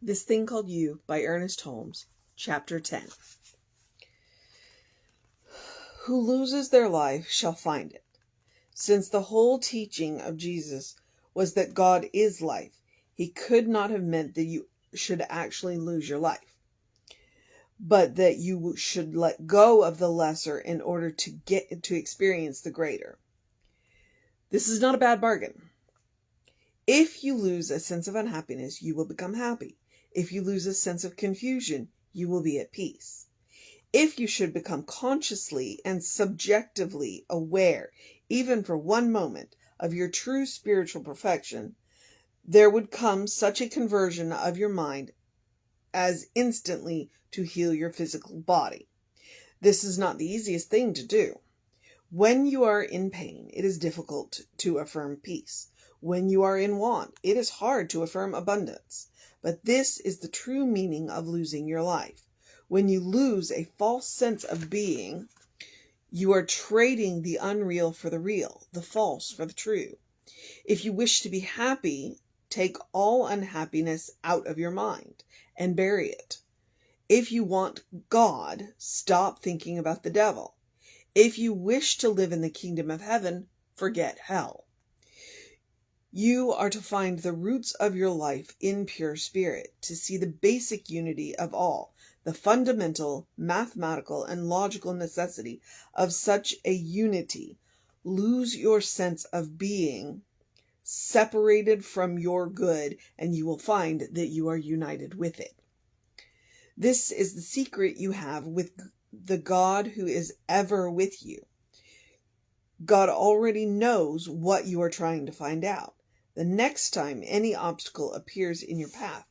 This Thing Called You by Ernest Holmes, Chapter 10. Who loses their life shall find it. Since the whole teaching of Jesus was that God is life, he could not have meant that you should actually lose your life, but that you should let go of the lesser in order to get to experience the greater. This is not a bad bargain. If you lose a sense of unhappiness, you will become happy. If you lose a sense of confusion, you will be at peace. If you should become consciously and subjectively aware, even for one moment, of your true spiritual perfection, there would come such a conversion of your mind as instantly to heal your physical body. This is not the easiest thing to do. When you are in pain, it is difficult to affirm peace. When you are in want, it is hard to affirm abundance. But this is the true meaning of losing your life. When you lose a false sense of being, you are trading the unreal for the real, the false for the true. If you wish to be happy, take all unhappiness out of your mind and bury it. If you want God, stop thinking about the devil. If you wish to live in the kingdom of heaven, forget hell. You are to find the roots of your life in pure spirit, to see the basic unity of all, the fundamental, mathematical, and logical necessity of such a unity. Lose your sense of being separated from your good, and you will find that you are united with it. This is the secret you have with the God who is ever with you. God already knows what you are trying to find out. The next time any obstacle appears in your path,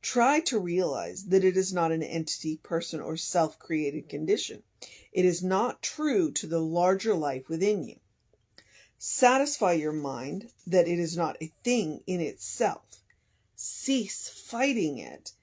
try to realize that it is not an entity, person, or self-created condition. It is not true to the larger life within you. Satisfy your mind that it is not a thing in itself. Cease fighting it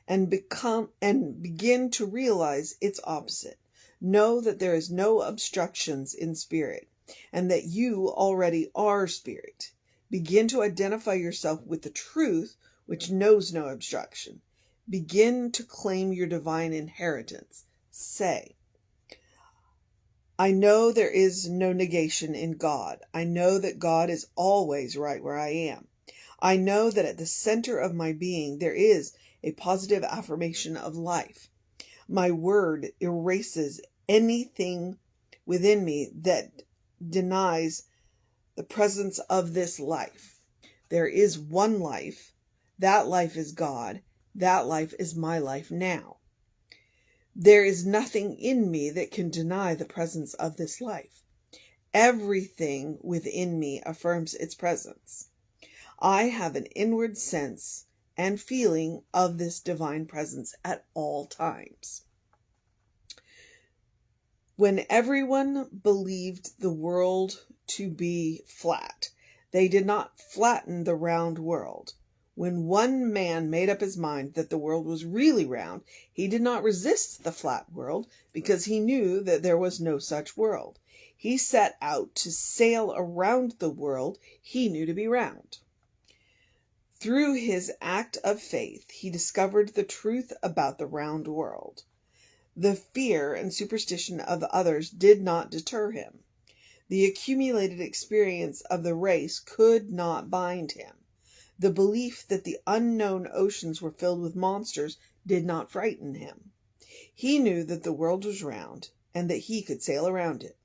and begin to realize its opposite. Know that there is no obstructions in spirit, and that you already are spirit. Begin to identify yourself with the truth, which knows no obstruction. Begin to claim your divine inheritance. Say, I know there is no negation in God. I know that God is always right where I am. I know that at the center of my being there is a positive affirmation of life. My word erases anything within me that denies the presence of this life. There is one life. That life is God. That life is my life now. There is nothing in me that can deny the presence of this life. Everything within me affirms its presence. I have an inward sense and feeling of this divine presence at all times. When everyone believed the world to be flat, they did not flatten the round world. When one man made up his mind that the world was really round, he did not resist the flat world because he knew that there was no such world. He set out to sail around the world he knew to be round. Through his act of faith, he discovered the truth about the round world. The fear and superstition of others did not deter him. The accumulated experience of the race could not bind him. The belief that the unknown oceans were filled with monsters did not frighten him. He knew that the world was round and that he could sail around it.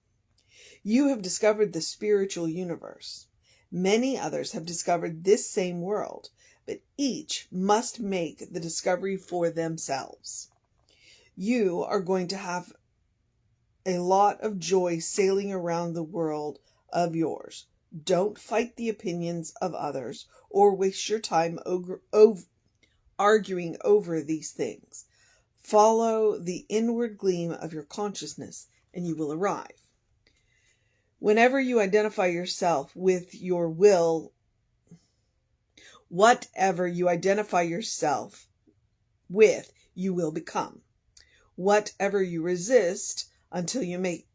You have discovered the spiritual universe. Many others have discovered this same world, but each must make the discovery for themselves. You are going to have a lot of joy sailing around the world of yours. Don't fight the opinions of others or waste your time arguing over these things. Follow the inward gleam of your consciousness and you will arrive. Whenever you identify yourself with your will, whatever you identify yourself with, you will become. Whatever you resist until you make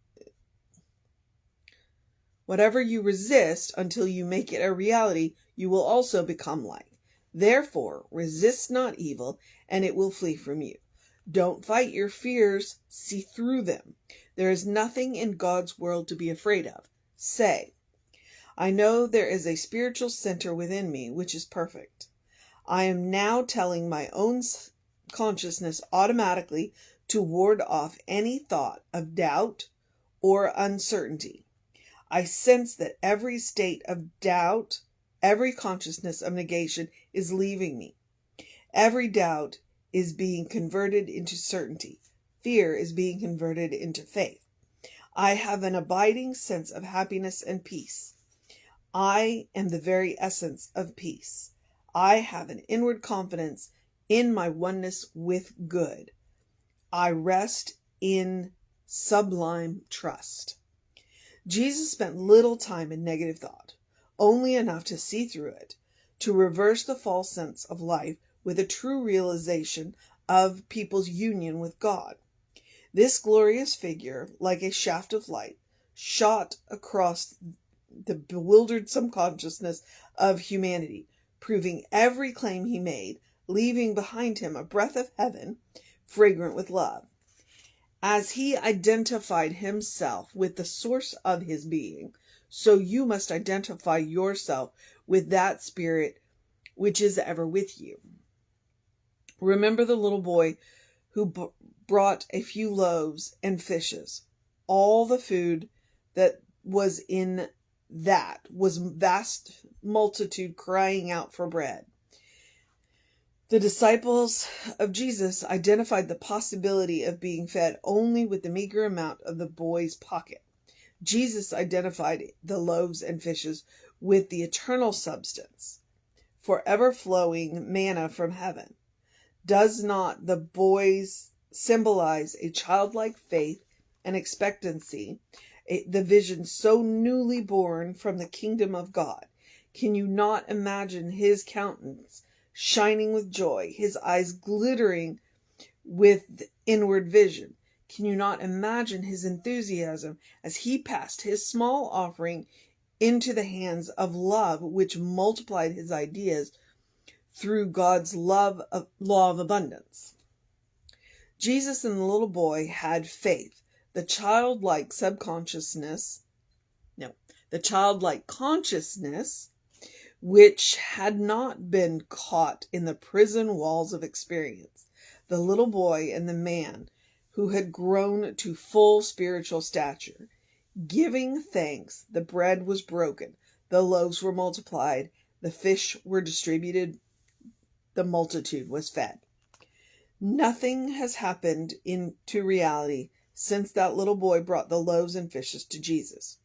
it a reality, you will also become like. Therefore, resist not evil, and it will flee from you. Don't fight your fears, see through them. There is nothing in God's world to be afraid of. Say, I know there is a spiritual center within me which is perfect. I am now telling my own consciousness automatically to ward off any thought of doubt or uncertainty. I sense that every state of doubt, every consciousness of negation is leaving me. Every doubt is being converted into certainty. Fear is being converted into faith. I have an abiding sense of happiness and peace. I am the very essence of peace. I have an inward confidence in my oneness with good. I rest in sublime trust. Jesus spent little time in negative thought, only enough to see through it, to reverse the false sense of life with a true realization of people's union with God. This glorious figure, like a shaft of light, shot across the bewildered subconsciousness of humanity, proving every claim he made, leaving behind him a breath of heaven, fragrant with love. As he identified himself with the source of his being, so you must identify yourself with that spirit which is ever with you. Remember the little boy who brought a few loaves and fishes. All the food that was in that was vast multitude crying out for bread. The disciples of Jesus identified the possibility of being fed only with the meager amount of the boy's pocket. Jesus identified the loaves and fishes with the eternal substance, forever flowing manna from heaven. Does not the boys symbolize a childlike faith and expectancy, the vision so newly born from the kingdom of God? Can you not imagine his countenance shining with joy, his eyes glittering with inward vision? Can you not imagine his enthusiasm as he passed his small offering into the hands of love, which multiplied his ideas through God's law of abundance? Jesus and the little boy had faith. The childlike consciousness, which had not been caught in the prison walls of experience. The little boy and the man who had grown to full spiritual stature. Giving thanks, the bread was broken, the loaves were multiplied, the fish were distributed, the multitude was fed. Nothing has happened into reality since that little boy brought the loaves and fishes to Jesus.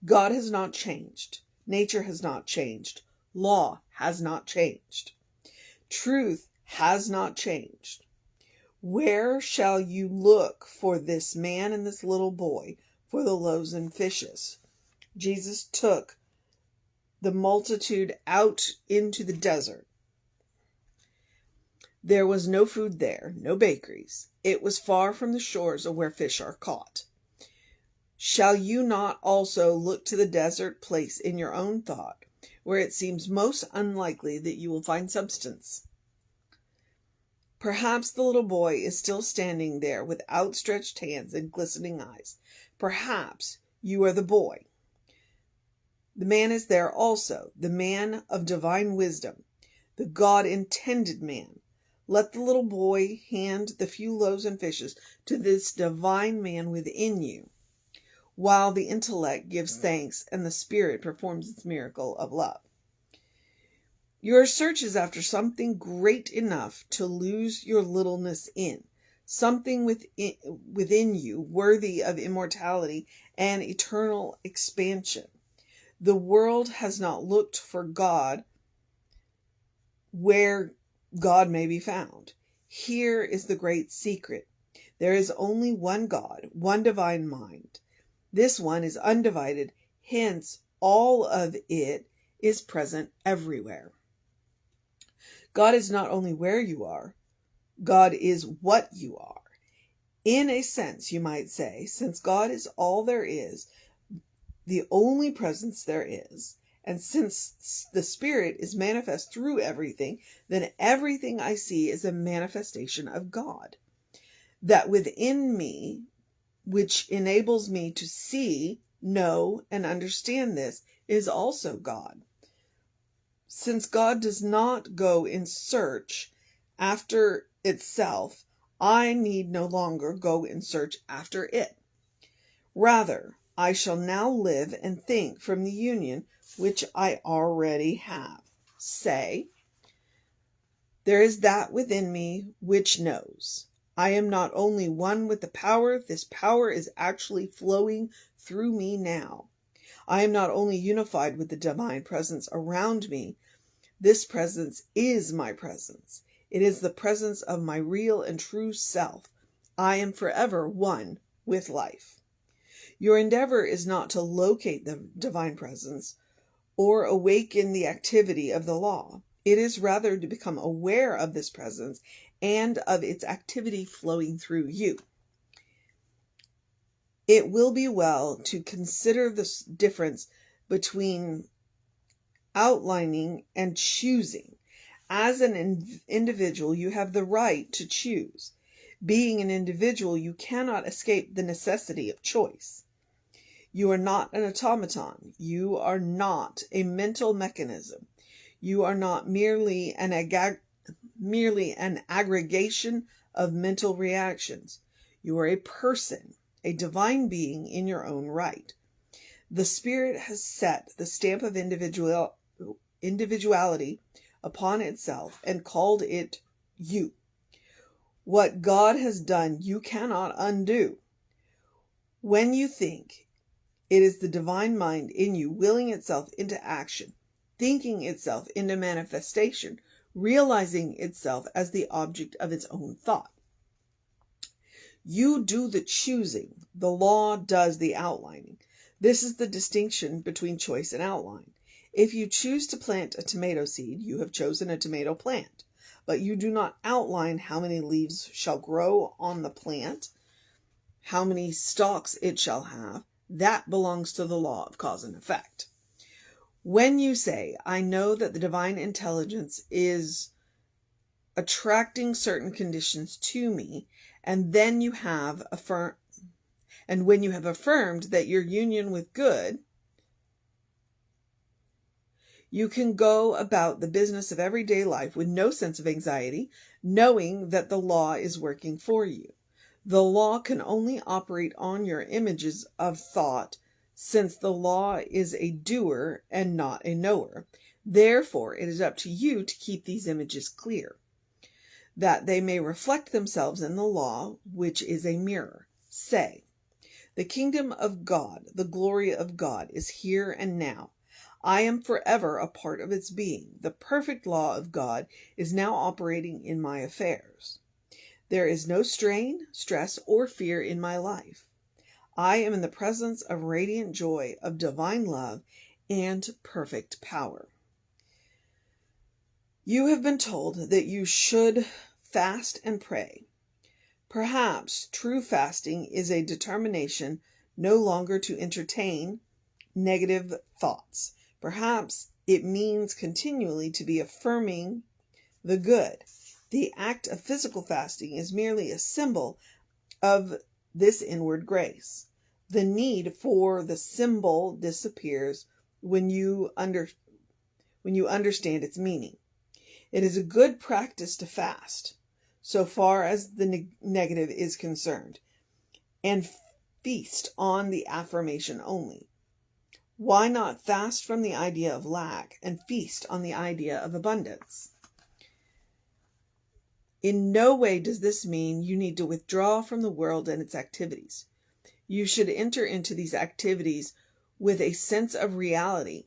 God has not changed. Nature has not changed. Law has not changed. Truth has not changed. Where shall you look for this man and this little boy for the loaves and fishes? Jesus took the multitude out into the desert. There was no food there, no bakeries. It was far from the shores of where fish are caught. Shall you not also look to the desert place in your own thought, where it seems most unlikely that you will find substance? Perhaps the little boy is still standing there with outstretched hands and glistening eyes. Perhaps you are the boy. The man is there also, the man of divine wisdom, the God-intended man. Let the little boy hand the few loaves and fishes to this divine man within you, while the intellect gives thanks and the spirit performs its miracle of love. Your search is after something great enough to lose your littleness in, something within you worthy of immortality and eternal expansion. The world has not looked for God where God may be found. Here is the great secret. There is only one God, one divine mind. This one is undivided, hence all of it is present everywhere. God is not only where you are, God is what you are. In a sense, you might say, since God is all there is, the only presence there is, And since the Spirit is manifest through everything, then everything I see is a manifestation of God. That within me, which enables me to see, know, and understand this, is also God. Since God does not go in search after itself, I need no longer go in search after it. Rather, I shall now live and think from the union which I already have. Say, there is that within me which knows. I am not only one with the power, this power is actually flowing through me now. I am not only unified with the divine presence around me, this presence is my presence. It is the presence of my real and true self. I am forever one with life. Your endeavor is not to locate the divine presence or awaken the activity of the law. It is rather to become aware of this presence and of its activity flowing through you. It will be well to consider the difference between outlining and choosing. As an individual, you have the right to choose. Being an individual, you cannot escape the necessity of choice. You are not an automaton. You are not a mental mechanism. You are not merely an aggregation of mental reactions. You are a person, a divine being in your own right. The Spirit has set the stamp of individuality upon itself and called it you. What God has done, you cannot undo. When you think, it is the divine mind in you willing itself into action, thinking itself into manifestation, realizing itself as the object of its own thought. You do the choosing. The law does the outlining. This is the distinction between choice and outline. If you choose to plant a tomato seed, you have chosen a tomato plant, but you do not outline how many leaves shall grow on the plant, how many stalks it shall have. That belongs to the law of cause and effect. When you say, I know that the divine intelligence is attracting certain conditions to me, and then you have affirmed, and when you have affirmed that your union with good, you can go about the business of everyday life with no sense of anxiety, knowing that the law is working for you. The law can only operate on your images of thought, since the law is a doer and not a knower. Therefore, it is up to you to keep these images clear, that they may reflect themselves in the law, which is a mirror. Say, the kingdom of God, the glory of God, is here and now. I am forever a part of its being. The perfect law of God is now operating in my affairs. There is no strain, stress, or fear in my life. I am in the presence of radiant joy, of divine love, and perfect power. You have been told that you should fast and pray. Perhaps true fasting is a determination no longer to entertain negative thoughts. Perhaps it means continually to be affirming the good. The act of physical fasting is merely a symbol of this inward grace. The need for the symbol disappears when you understand its meaning. It is a good practice to fast, so far as the negative is concerned, and feast on the affirmation only. Why not fast from the idea of lack and feast on the idea of abundance? In no way does this mean you need to withdraw from the world and its activities. You should enter into these activities with a sense of reality,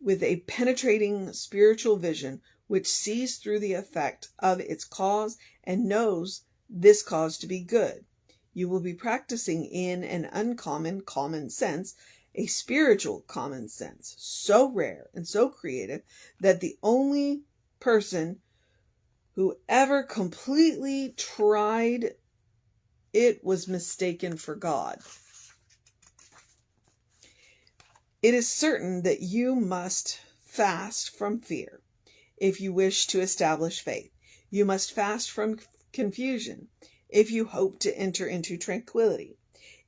with a penetrating spiritual vision which sees through the effect of its cause and knows this cause to be good. You will be practicing in an uncommon common sense, a spiritual common sense, so rare and so creative that the only person who ever completely tried it was mistaken for God. It is certain that you must fast from fear if you wish to establish faith. You must fast from confusion if you hope to enter into tranquility.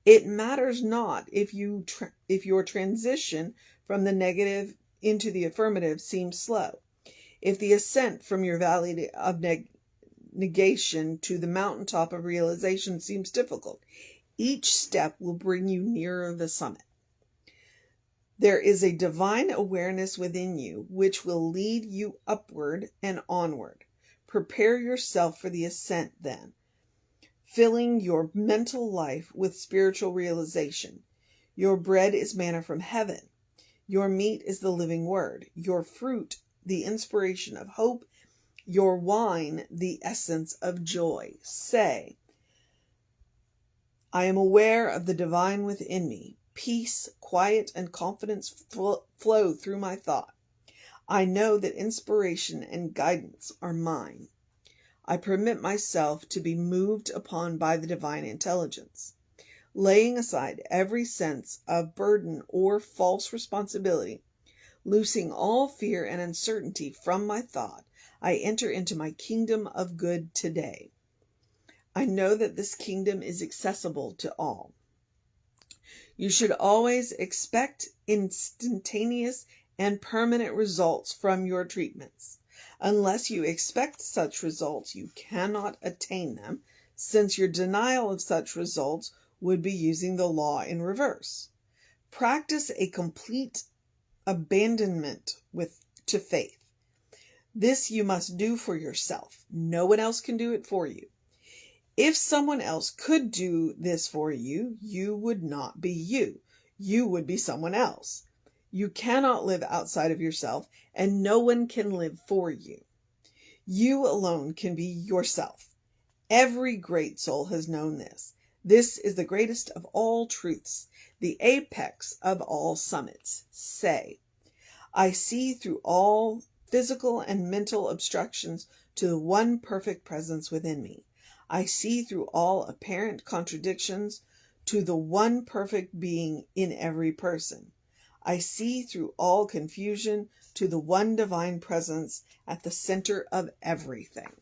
It matters not if your transition from the negative into the affirmative seems slow, if the ascent from your valley of negation to the mountaintop of realization seems difficult. Each step will bring you nearer the summit. There is a divine awareness within you which will lead you upward and onward. Prepare yourself for the ascent then, filling your mental life with spiritual realization. Your bread is manna from heaven. Your meat is the living word. Your fruit, the inspiration of hope. Your wine, the essence of joy. Say, I am aware of the divine within me. Peace, quiet, and confidence flow through my thought. I know that inspiration and guidance are mine. I permit myself to be moved upon by the divine intelligence. Laying aside every sense of burden or false responsibility, loosing all fear and uncertainty from my thought, I enter into my kingdom of good today. I know that this kingdom is accessible to all. You should always expect instantaneous and permanent results from your treatments. Unless you expect such results, you cannot attain them, since your denial of such results would be using the law in reverse. Practice a complete abandonment to faith. This you must do for yourself. No one else can do it for you. If someone else could do this for you, you would not be you. You would be someone else. You cannot live outside of yourself, and no one can live for you. You alone can be yourself. Every great soul has known this. This is the greatest of all truths, the apex of all summits. Say, I see through all physical and mental obstructions to the one perfect presence within me. I see through all apparent contradictions to the one perfect being in every person. I see through all confusion to the one divine presence at the center of everything.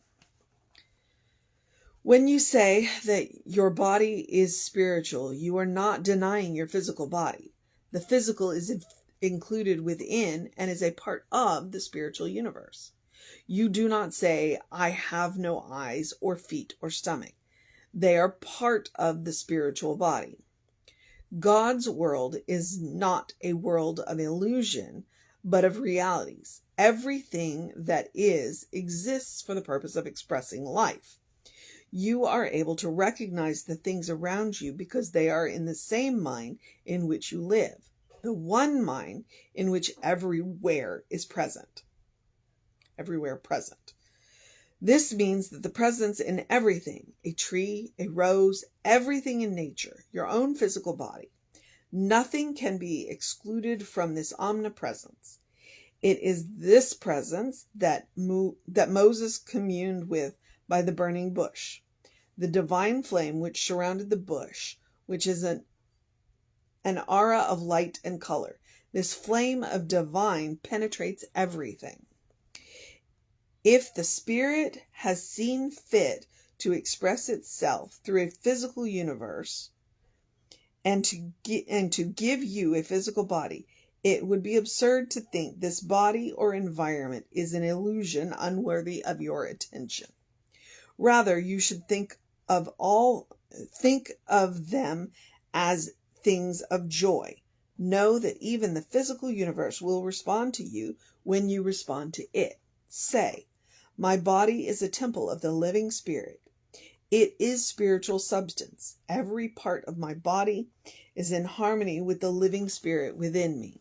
When you say that your body is spiritual, you are not denying your physical body. The physical is included within and is a part of the spiritual universe. You do not say, I have no eyes or feet or stomach. They are part of the spiritual body. God's world is not a world of illusion, but of realities. Everything that is exists for the purpose of expressing life. You are able to recognize the things around you because they are in the same mind in which you live, the one mind in which everywhere present. This means that the presence in everything, a tree, a rose, everything in nature, your own physical body, nothing can be excluded from this omnipresence. It is this presence that Moses communed with by the burning bush. The divine flame which surrounded the bush, which is an aura of light and color. This flame of divine penetrates everything. If the Spirit has seen fit to express itself through a physical universe and to give you a physical body, it would be absurd to think this body or environment is an illusion unworthy of your attention. Rather, you should think of them as things of joy. Know that even the physical universe will respond to you when you respond to it. Say, my body is a temple of the living Spirit. It is spiritual substance. Every part of my body is in harmony with the living Spirit within me.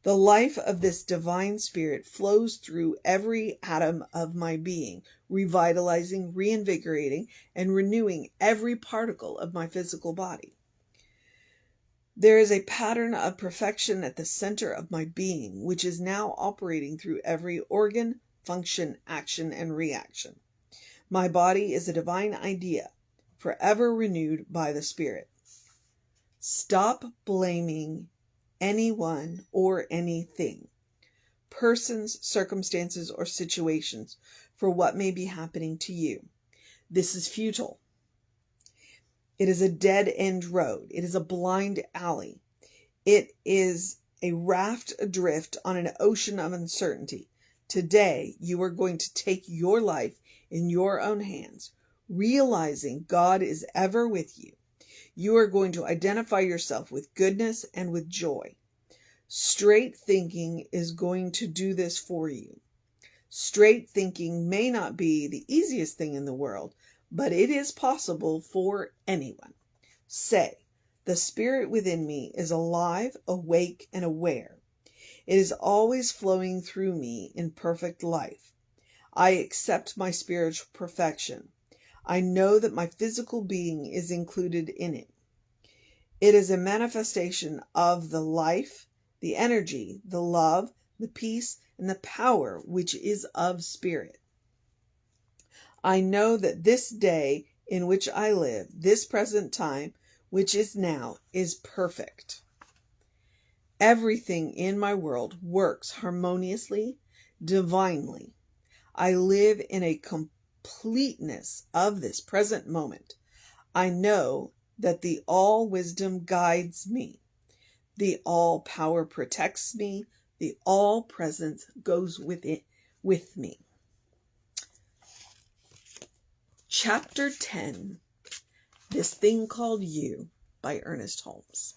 The life of this divine Spirit flows through every atom of my being, revitalizing, reinvigorating, and renewing every particle of my physical body. There is a pattern of perfection at the center of my being, which is now operating through every organ, function, action, and reaction. My body is a divine idea, forever renewed by the Spirit. Stop blaming anyone or anything, persons, circumstances, or situations for what may be happening to you. This is futile. It is a dead-end road. It is a blind alley. It is a raft adrift on an ocean of uncertainty. Today, you are going to take your life in your own hands, realizing God is ever with you. You are going to identify yourself with goodness and with joy. Straight thinking is going to do this for you. Straight thinking may not be the easiest thing in the world, but it is possible for anyone. Say, the spirit within me is alive, awake, and aware. It is always flowing through me in perfect life. I accept my spiritual perfection. I know that my physical being is included in it. It is a manifestation of the life, the energy, the love, the peace, and the power which is of spirit. I know that this day in which I live, this present time, which is now, is perfect. Everything in my world works harmoniously, divinely. I live in a completeness of this present moment. I know that the all wisdom guides me. The all power protects me. The all presence goes with me. Chapter 10, This Thing Called You by Ernest Holmes.